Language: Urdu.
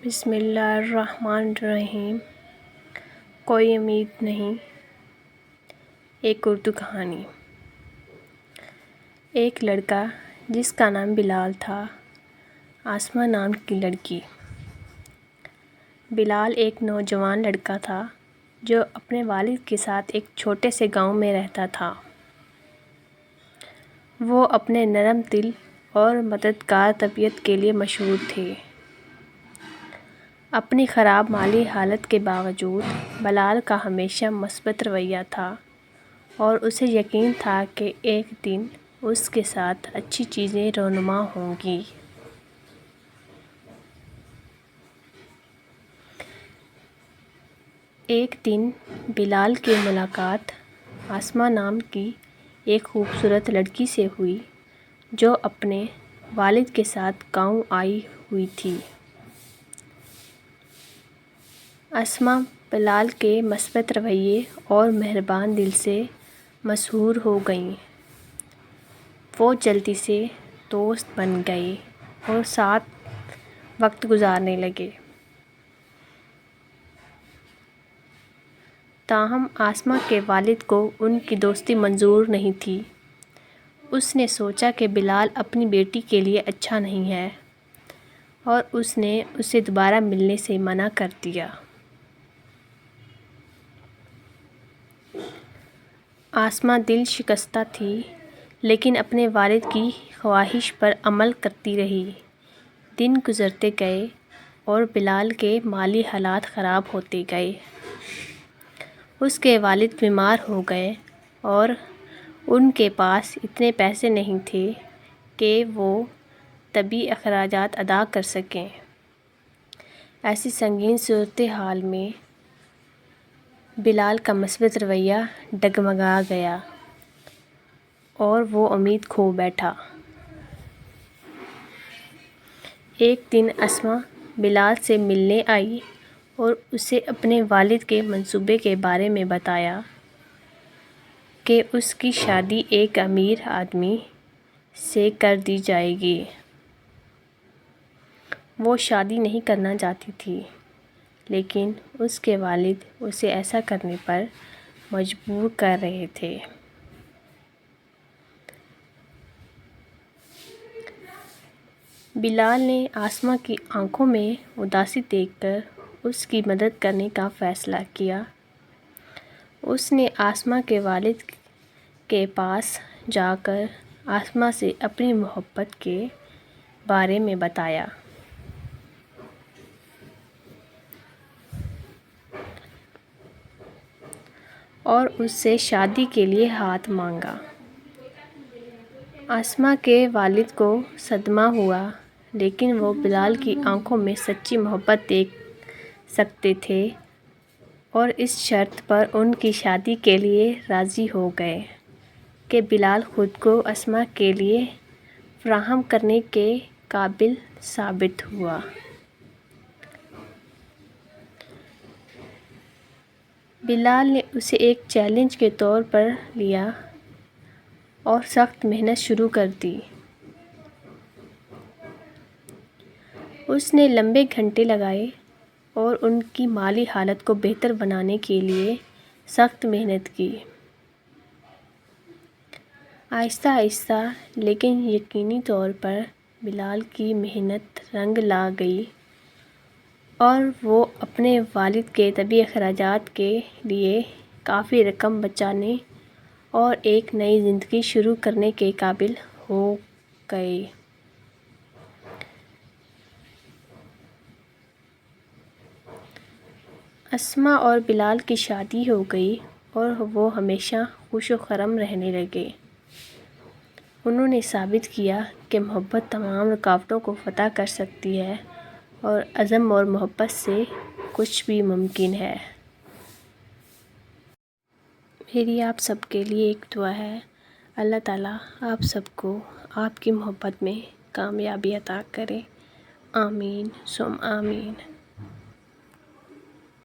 بسم اللہ الرحمن الرحیم۔ کوئی امید نہیں۔ ایک اردو کہانی۔ ایک لڑکا جس کا نام بلال تھا، آسمہ نام کی لڑکی۔ بلال ایک نوجوان لڑکا تھا جو اپنے والد کے ساتھ ایک چھوٹے سے گاؤں میں رہتا تھا۔ وہ اپنے نرم دل اور مددگار طبیعت کے لیے مشہور تھے۔ اپنی خراب مالی حالت کے باوجود بلال کا ہمیشہ مثبت رویہ تھا اور اسے یقین تھا کہ ایک دن اس کے ساتھ اچھی چیزیں رونما ہوں گی۔ ایک دن بلال کی ملاقات آسمہ نام کی ایک خوبصورت لڑکی سے ہوئی جو اپنے والد کے ساتھ گاؤں آئی ہوئی تھی۔ آسمہ بلال کے مثبت رویے اور مہربان دل سے مسحور ہو گئیں۔ وہ جلدی سے دوست بن گئے اور ساتھ وقت گزارنے لگے۔ تاہم آسمہ کے والد کو ان کی دوستی منظور نہیں تھی۔ اس نے سوچا کہ بلال اپنی بیٹی کے لیے اچھا نہیں ہے اور اس نے اسے دوبارہ ملنے سے منع کر دیا۔ آسمہ دل شکستہ تھی لیکن اپنے والد کی خواہش پر عمل کرتی رہی۔ دن گزرتے گئے اور بلال کے مالی حالات خراب ہوتے گئے۔ اس کے والد بیمار ہو گئے اور ان کے پاس اتنے پیسے نہیں تھے کہ وہ طبی اخراجات ادا کر سکیں۔ ایسی سنگین صورتحال میں بلال کا مثبت رویہ ڈگمگا گیا اور وہ امید کھو بیٹھا۔ ایک دن آسمہ بلال سے ملنے آئی اور اسے اپنے والد کے منصوبے کے بارے میں بتایا کہ اس کی شادی ایک امیر آدمی سے کر دی جائے گی۔ وہ شادی نہیں کرنا چاہتی تھی لیکن اس کے والد اسے ایسا کرنے پر مجبور کر رہے تھے۔ بلال نے آسمہ کی آنکھوں میں اداسی دیکھ کر اس کی مدد کرنے کا فیصلہ کیا۔ اس نے آسمہ کے والد کے پاس جا کر آسمہ سے اپنی محبت کے بارے میں بتایا اور اس سے شادی کے لیے ہاتھ مانگا۔ آسمہ کے والد کو صدمہ ہوا لیکن وہ بلال کی آنکھوں میں سچی محبت دیکھ سکتے تھے اور اس شرط پر ان کی شادی کے لیے راضی ہو گئے کہ بلال خود کو آسمہ کے لیے فراہم کرنے کے قابل ثابت ہوا۔ بلال نے اسے ایک چیلنج کے طور پر لیا اور سخت محنت شروع کر دی۔ اس نے لمبے گھنٹے لگائے اور ان کی مالی حالت کو بہتر بنانے کے لیے سخت محنت کی۔ آہستہ آہستہ لیکن یقینی طور پر بلال کی محنت رنگ لا گئی اور وہ اپنے والد کے طبی اخراجات کے لیے کافی رقم بچانے اور ایک نئی زندگی شروع کرنے کے قابل ہو گئے۔ آسمہ اور بلال کی شادی ہو گئی اور وہ ہمیشہ خوش و خرم رہنے لگے۔ انہوں نے ثابت کیا کہ محبت تمام رکاوٹوں کو فتح کر سکتی ہے اور عزم اور محبت سے کچھ بھی ممکن ہے۔ میری آپ سب کے لیے ایک دعا ہے، اللہ تعالیٰ آپ سب کو آپ کی محبت میں کامیابی عطا کرے۔ آمین ثم آمین۔